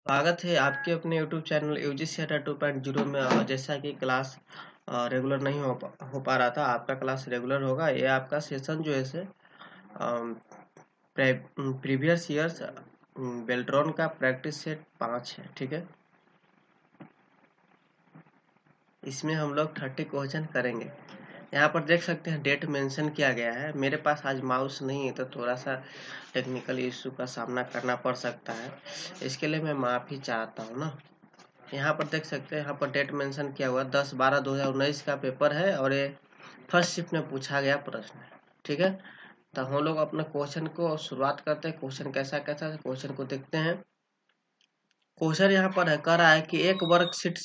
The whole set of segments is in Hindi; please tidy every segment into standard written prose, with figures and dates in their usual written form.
स्वागत है आपके अपने YouTube चैनल यूजीसी अड्डा 2.0 में। और जैसा कि क्लास रेगुलर नहीं हो पा रहा था, आपका क्लास रेगुलर होगा। ये आपका सेशन जो है से प्रीवियस ईयर्स बेल्ट्रॉन का प्रैक्टिस सेट 5 है, ठीक है। इसमें हम लोग 30 क्वेश्चन करेंगे। यहाँ पर देख सकते हैं डेट मेंशन किया गया है। मेरे पास आज माउस नहीं है तो थोड़ा सा टेक्निकल इशू का सामना करना पड़ सकता है, इसके लिए मैं माफ़ी चाहता हूँ ना। यहाँ पर देख सकते हैं, यहाँ पर डेट मेंशन किया हुआ 10/12/2019 का पेपर है और ये फर्स्ट शिफ्ट में पूछा गया प्रश्न है, ठीक है। तो हम लोग अपने क्वेश्चन को शुरुआत करते हैं। क्वेश्चन कैसा क्वेश्चन को देखते हैं। क्वेश्चन यहाँ पर है, कह रहा है कि एक वर्कशीट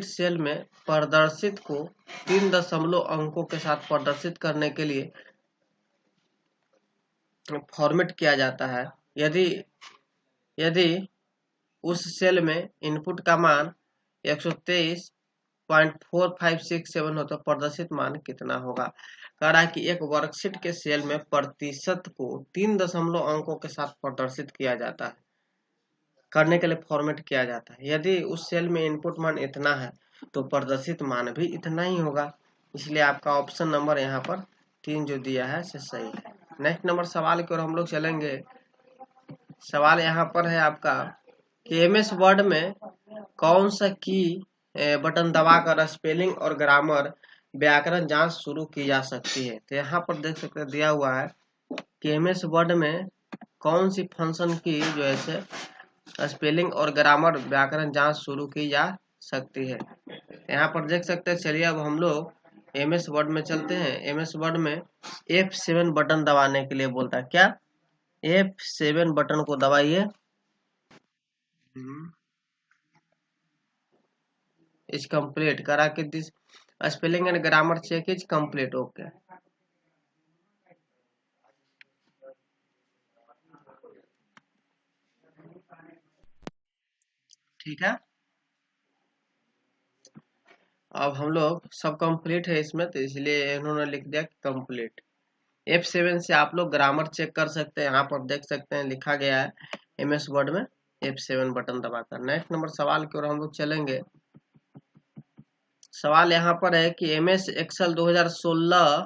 सेल में प्रदर्शित को 3 दशमलव अंकों के साथ प्रदर्शित करने के लिए फॉर्मेट किया जाता है। यदि उस सेल में इनपुट का मान 123.4567 हो तो प्रदर्शित मान कितना होगा। कह रहा है कि एक वर्कशीट के सेल में प्रतिशत को 3 दशमलव अंकों के साथ प्रदर्शित किया जाता है, करने के लिए फॉर्मेट किया जाता है। यदि उस सेल में इनपुट मान इतना है तो प्रदर्शित मान भी इतना ही होगा। इसलिए आपका ऑप्शन नंबर यहाँ पर 3 जो दिया है से सही है। नेक्स्ट नंबर सवाल की ओर हम लोग चलेंगे। सवाल यहाँ पर है आपका कि एमएस वर्ड में कौन सा की बटन दबाकर स्पेलिंग और ग्रामर व्याकरण जांच शुरू की जा सकती है। तो यहाँ पर देख सकते हैं दिया हुआ है कि एमएस वर्ड में कौन सी फंक्शन की जो है स्पेलिंग और ग्रामर व्याकरण जांच शुरू की जा सकती है। यहाँ पर देख सकते हैं। चलिए अब हम लोग एमएस वर्ड में चलते हैं। एमएस वर्ड में F7 बटन दबाने के लिए बोलता है। क्या F7 बटन को दबाइए। इज कंप्लीट करा के this spelling and grammar check is complete. Okay, ठीक है। अब हम लोग सब कंप्लीट है इसमें, तो इसलिए इन्होंने लिख दिया कंप्लीट। F7 से आप लोग ग्रामर चेक कर सकते हैं। यहाँ पर देख सकते हैं लिखा गया है एमएस वर्ड में F7 बटन दबाकर। नेक्स्ट नंबर सवाल की ओर हम लोग चलेंगे। सवाल यहाँ पर है कि एमएस एक्सेल 2016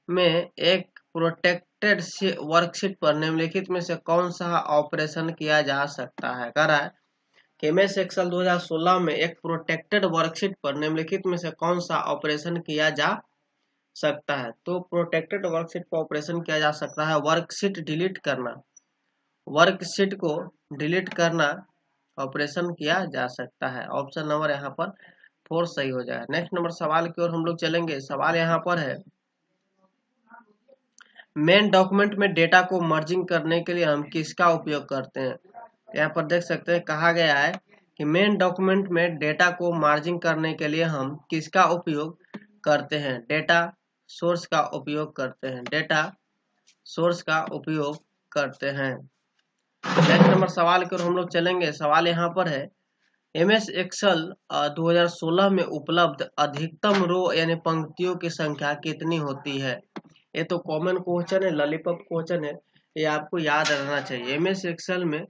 में एक प्रोटेक्टेड वर्कशीट पर निम्नलिखित में से कौन सा ऑपरेशन किया जा सकता है। कह रहा है कि एमएस एक्सेल 2016 में एक प्रोटेक्टेड वर्कशीट पर निम्नलिखित में से कौन सा ऑपरेशन किया जा सकता है। तो प्रोटेक्टेड वर्कशीट पर ऑपरेशन किया जा सकता है वर्कशीट को डिलीट करना ऑपरेशन किया जा सकता है। ऑप्शन नंबर यहाँ पर 4 सही हो जाएगा। नेक्स्ट नंबर सवाल की ओर हम लोग चलेंगे। सवाल यहाँ पर है, मेन डॉक्यूमेंट में डेटा को मर्जिंग करने के लिए हम किसका उपयोग करते हैं। यहाँ पर देख सकते हैं कहा गया है कि मेन डॉक्यूमेंट में डेटा को मार्जिंग करने के लिए हम किसका उपयोग करते हैं। डेटा सोर्स का उपयोग करते हैं। नेक्स्ट नंबर सवाल की ओर हम लोग चलेंगे। सवाल यहाँ पर है, एमएस एक्सेल 2016 में उपलब्ध अधिकतम रो यानी पंक्तियों की संख्या कितनी होती है। ये तो कॉमन क्वेश्चन है, लॉलीपॉप क्वेश्चन है, ये आपको याद रहना चाहिए। एमएस एक्सेल में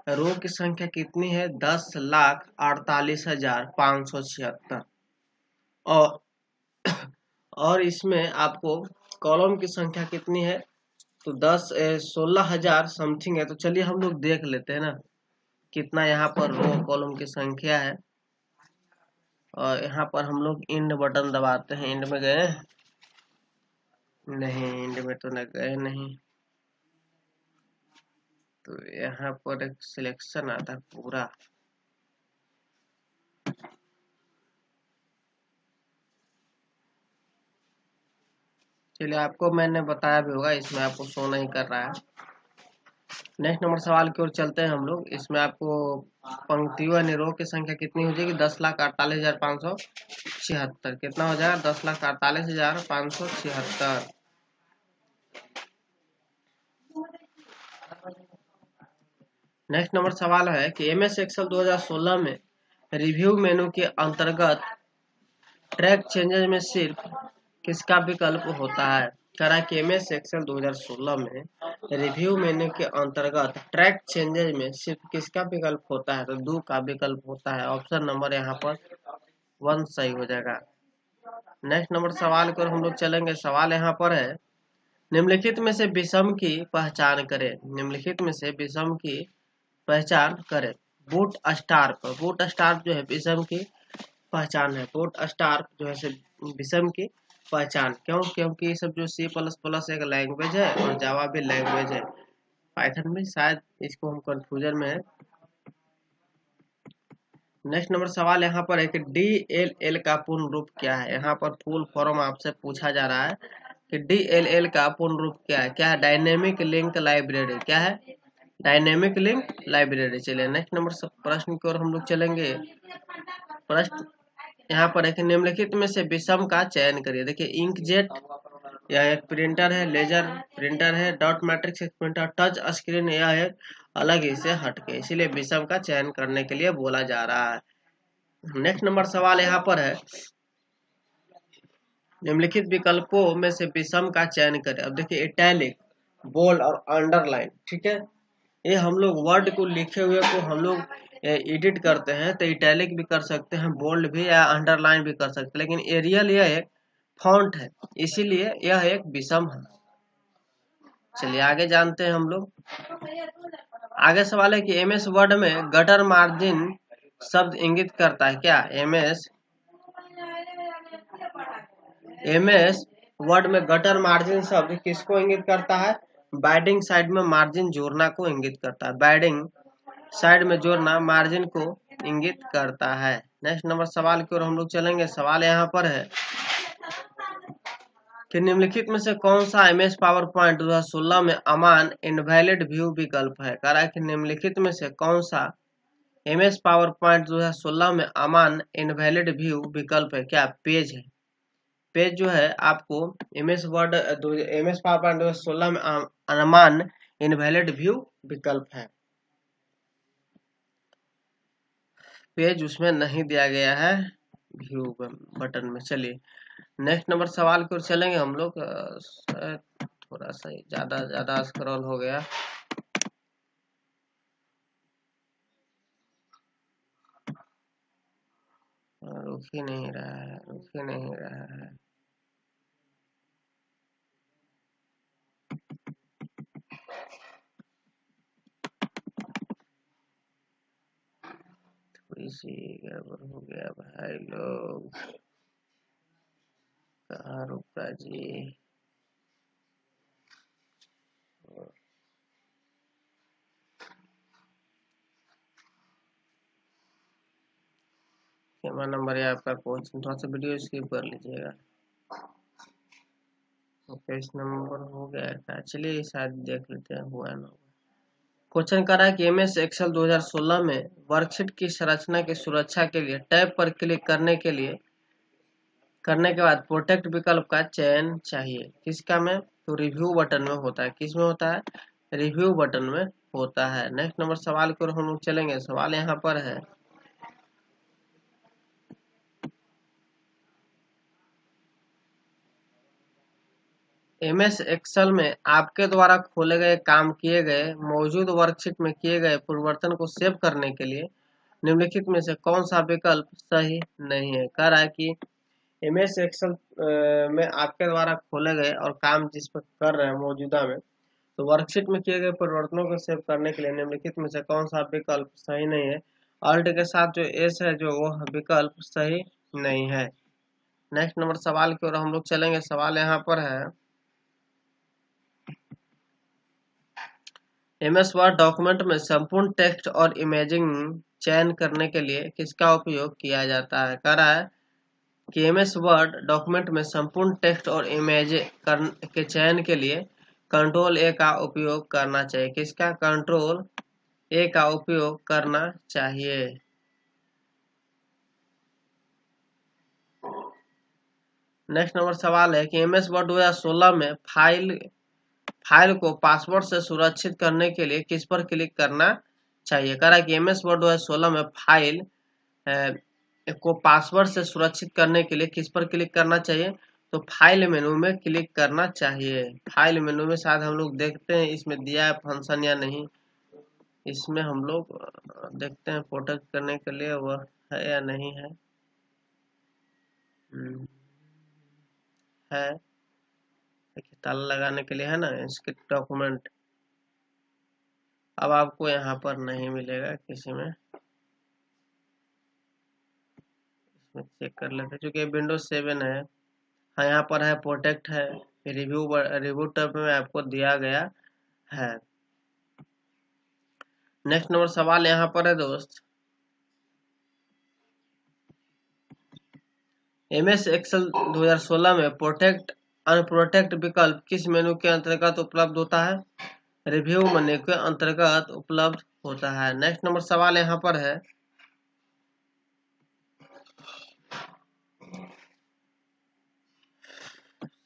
रो की संख्या कितनी है, 10,48,576। और इसमें आपको कॉलम की संख्या कितनी है, तो 16,000 समथिंग है। तो चलिए हम लोग देख लेते हैं ना कितना यहाँ पर रो कॉलम की संख्या है। और यहाँ पर हम लोग इंड बटन दबाते हैं। इंड में गए नहीं, इंड में तो गए नहीं। तो यहाँ पर एक सिलेक्शन आता है पूरा। चलिए आपको मैंने बताया भी होगा, इसमें आपको शो नहीं कर रहा है। नेक्स्ट नंबर सवाल की ओर चलते हैं हम लोग। इसमें आपको पंक्तियों यानी रो की संख्या कितनी हो जाएगी, 10,48,576। कितना हो जाएगा, 10,48,576। नेक्स्ट नंबर सवाल है कि एमएस एक्सेल 2016 में रिव्यू मेनू के अंतर्गत ट्रैक चेंजेस में सिर्फ किसका विकल्प होता है। कह रहा है कि MS एक्सेल 2016 में रिव्यू मेन्यू के अंतर्गत ट्रैक चेंजेस में सिर्फ किसका विकल्प होता है? तो डू का विकल्प होता है। ऑप्शन नंबर यहाँ पर 1 सही हो जाएगा। नेक्स्ट नंबर सवाल की ओर हम लोग चलेंगे। सवाल यहाँ पर है, निम्नलिखित में से विषम की पहचान करें। निम्नलिखित में से विषम की पहचान करें। बूट स्टार्प, बूट स्टार्प जो है विषम की पहचान है। बूट स्टार्प जो है विषम की पहचान। क्यों? क्योंकि ये सब जो C++ एक लैंग्वेज है और जावा भी लैंग्वेज है। पाइथन में शायद इसको हम कंफ्यूजन में है। नेक्स्ट नंबर सवाल यहाँ पर है कि DLL का पूर्ण रूप क्या है? यहाँ पर फुल फॉर्म आपसे पूछा जा रहा है कि DLL का पूर्ण रूप क्या है? क्या है? Dynamic link library. क्या है? Dynamic link library. चलिए नेक्स्ट नंबर प्रश्न की ओर हम लोग चलेंगे। प्रश्न यहाँ पर है कि निम्नलिखित में से विषम का चयन करिए। देखिए इंकजेट, यह एक प्रिंटर है। लेजर प्रिंटर है। डॉट मैट्रिक्स एक प्रिंटर। टच स्क्रीन, यह एक अलग ही से हटके, इसीलिए विषम का चयन करने के लिए बोला जा रहा है। नेक्स्ट नंबर सवाल यहाँ पर है, निम्नलिखित विकल्पों में से विषम का चयन करें। अब देखिए इटैलिक, बोल्ड और अंडरलाइन, ठीक है, ये हम लोग वर्ड को लिखे हुए को हम लोग एडिट करते हैं तो इटैलिक भी कर सकते हैं, बोल्ड भी या अंडरलाइन भी कर सकते हैं, लेकिन एरियल यह एक फॉन्ट है, इसीलिए यह एक विषम है। चलिए आगे जानते हैं हम लोग। आगे सवाल है कि MS वर्ड में गटर मार्जिन शब्द इंगित करता है क्या? MS वर्ड में गटर मार्जिन शब्द किसको इंगित करता है? बाइडिंग साइड में मार्जिन जोड़ना को इंगित करता है। बाइडिंग साइड में जोड़ना मार्जिन को इंगित करता है। नेक्स्ट नंबर सवाल की ओर हम लोग चलेंगे। सवाल यहाँ पर है कि निम्नलिखित में से कौन सा MS पावर पॉइंट 2016 में अमान इनवैलिड व्यू विकल्प है? कह रहा है कि निम्नलिखित में से कौन सा MS पावर पॉइंट 2016 में अमान इनवैलिड व्यू विकल्प है? क्या? पेज है। पेज जो है आपको MS पावर पॉइंट 2016 में अमान इनवैलिड व्यू विकल्प है। पेज उसमें नहीं दिया गया है व्यू बटन में। चलिए नेक्स्ट नंबर सवाल की ओर चलेंगे हम लोग। थोड़ा सा ज्यादा स्क्रॉल हो गया। रुक ही नहीं रहा है। थोड़ी सी गड़बड़ हो गया भाई लोग, कहाँ रुका जी? कैमरा नंबर है आपका कोच, थोड़ा सा वीडियो स्किप कर लीजिएगा। पेज नंबर हो गया था, चलिए शायद देख लेते हैं हुआ ना। क्वेश्चन कर रहा है कि MS एक्सेल 2016 में वर्कशीट की संरचना की सुरक्षा के लिए टैब पर क्लिक करने के बाद प्रोटेक्ट विकल्प का चयन चाहिए। किसका में? तो रिव्यू बटन में होता है। किस में होता है? रिव्यू बटन में होता है। नेक्स्ट नंबर सवाल की ओर हम लोग चलेंगे। सवाल यहाँ पर है, MS एक्सेल में आपके द्वारा खोले गए काम किए गए मौजूद वर्कशीट में किए गए परिवर्तन को सेव करने के लिए निम्नलिखित में से कौन सा विकल्प सही नहीं है? कह रहा है कि MS एक्सेल में आपके द्वारा खोले गए और काम जिस पर कर रहे हैं मौजूदा में, तो वर्कशीट में किए गए परिवर्तनों को सेव करने के लिए निम्नलिखित में से कौन सा विकल्प सही नहीं है? ऑल्ट के साथ जो एस है जो वो विकल्प सही नहीं है। नेक्स्ट नंबर सवाल की ओर हम लोग चलेंगे। सवाल यहाँ पर है, MS वर्ड डॉक्यूमेंट में संपूर्ण टेक्स्ट और इमेजिंग चयन करने के लिए किसका उपयोग किया जाता है? कह रहा है कि MS वर्ड डॉक्यूमेंट में संपूर्ण टेक्स्ट और इमेज के चयन के लिए कंट्रोल A का उपयोग करना चाहिए। किसका? कंट्रोल A का उपयोग करना चाहिए। नेक्स्ट नंबर सवाल है कि MS वर्ड 2016 में फाइल को पासवर्ड से सुरक्षित करने के लिए किस पर क्लिक करना चाहिए? कह रहा है कि MS वर्ड 2016 में फाइल को पासवर्ड से सुरक्षित करने के लिए किस पर क्लिक करना चाहिए? तो फाइल मेनू में क्लिक करना चाहिए। फाइल मेनू में शायद हम लोग देखते हैं इसमें दिया है फंक्शन या नहीं। इसमें हम लोग देखते हैं प्रोटेक्ट करने के लिए वह है या नहीं है। है, देखिए ताला लगाने के लिए है ना इसके डॉक्यूमेंट। अब आपको यहाँ पर नहीं मिलेगा किसी में, इसमें चेक कर लेते हैं क्योंकि विंडोज 7 है। हाँ यहाँ पर है, प्रोटेक्ट है, रिव्यू टैब में आपको दिया गया है। नेक्स्ट नंबर सवाल यहाँ पर है दोस्त, MS एक्सेल 2016 में प्रोटेक्ट अनप्रोटेक्ट विकल्प किस मेनू के अंतर्गत उपलब्ध होता है? रिव्यू मेन्यू के अंतर्गत उपलब्ध होता है। नेक्स्ट नंबर सवाल यहाँ पर है,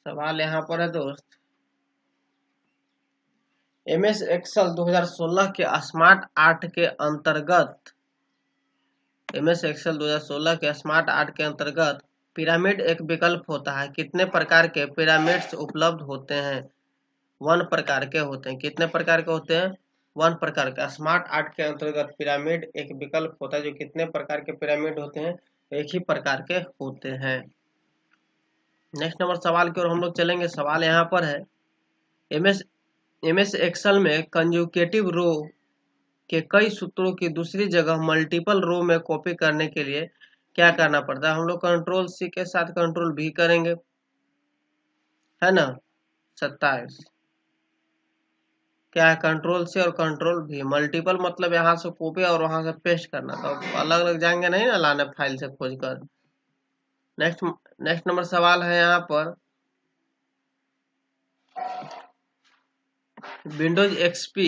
सवाल यहाँ पर है दोस्त, MS एक्सेल 2016 के स्मार्ट आर्ट के अंतर्गत, MS एक्सेल 2016 के स्मार्ट आर्ट के अंतर्गत पिरामिड एक विकल्प होता है। कितने प्रकार के पिरामिड्स उपलब्ध होते हैं? 1 प्रकार के होते हैं। कितने प्रकार के होते हैं? 1 प्रकार का। स्मार्ट आर्ट के अंतर्गत पिरामिड एक विकल्प होता है। जो कितने प्रकार के पिरामिड होते हैं? एक ही प्रकार के होते हैं। नेक्स्ट नंबर सवाल की ओर हम लोग चलेंगे। सवाल यहाँ पर है, MS एक्सेल में कंजुगेटिव रो के कई सूत्रों की दूसरी जगह मल्टीपल रो में कॉपी करने के लिए क्या करना पड़ता है? हम लोग कंट्रोल C के साथ कंट्रोल V करेंगे, है ना। 27 क्या है? कंट्रोल C और कंट्रोल V। मल्टीपल मतलब यहाँ से कॉपी और वहां से पेस्ट करना, तो अलग अलग जाएंगे नहीं ना लाने फाइल से खोज कर। नेक्स्ट नंबर सवाल है यहाँ पर, विंडोज XP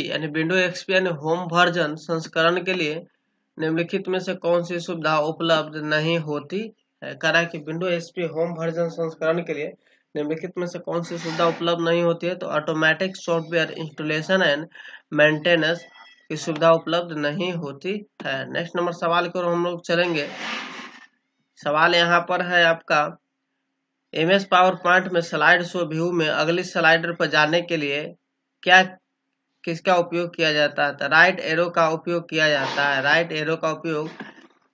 यानी होम वर्जन संस्करण के लिए निम्नलिखित में से कौन सी सुविधा उपलब्ध नहीं होती है? कह रहा है कि विंडोज XP होम वर्जन संस्करण के लिए निम्नलिखित में से कौन सी सुविधा उपलब्ध नहीं होती है? तो automatic software installation and maintenance की सुविधा उपलब्ध नहीं होती है। नेक्स्ट नंबर सवाल की ओर हम लोग चलेंगे। सवाल यहाँ पर है आपका, MS पावर पॉइंट में स्लाइड शो व्यू में अगली स्लाइडर पर जाने के लिए क्या किसका उपयोग किया जाता है? तो राइट एरो का उपयोग किया जाता है। राइट एरो का उपयोग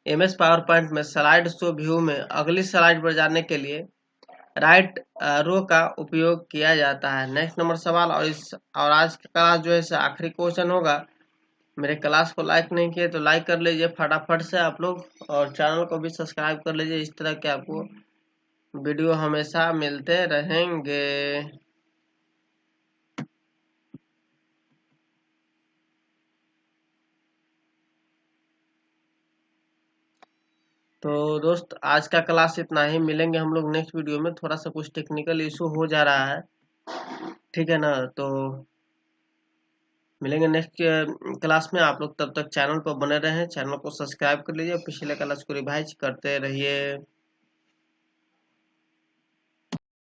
MS पावर पॉइंट में स्लाइड शो व्यू में अगली स्लाइड पर जाने के लिए राइट रो का उपयोग किया जाता है। नेक्स्ट नंबर सवाल, और आज की क्लास जो है आखिरी क्वेश्चन होगा। मेरे क्लास को लाइक नहीं किए तो लाइक कर लीजिए फटाफट से आप लोग, और चैनल को भी सब्सक्राइब कर लीजिए। इस तरह के आपको वीडियो हमेशा मिलते रहेंगे। तो दोस्त आज का क्लास इतना ही, मिलेंगे हम लोग नेक्स्ट वीडियो में। थोड़ा सा कुछ टेक्निकल इशू हो जा रहा है, ठीक है ना। तो मिलेंगे नेक्स्ट क्लास में। आप लोग तब तक चैनल पर बने रहें, चैनल को सब्सक्राइब कर लीजिए, पिछले क्लास को रिवाइज करते रहिए।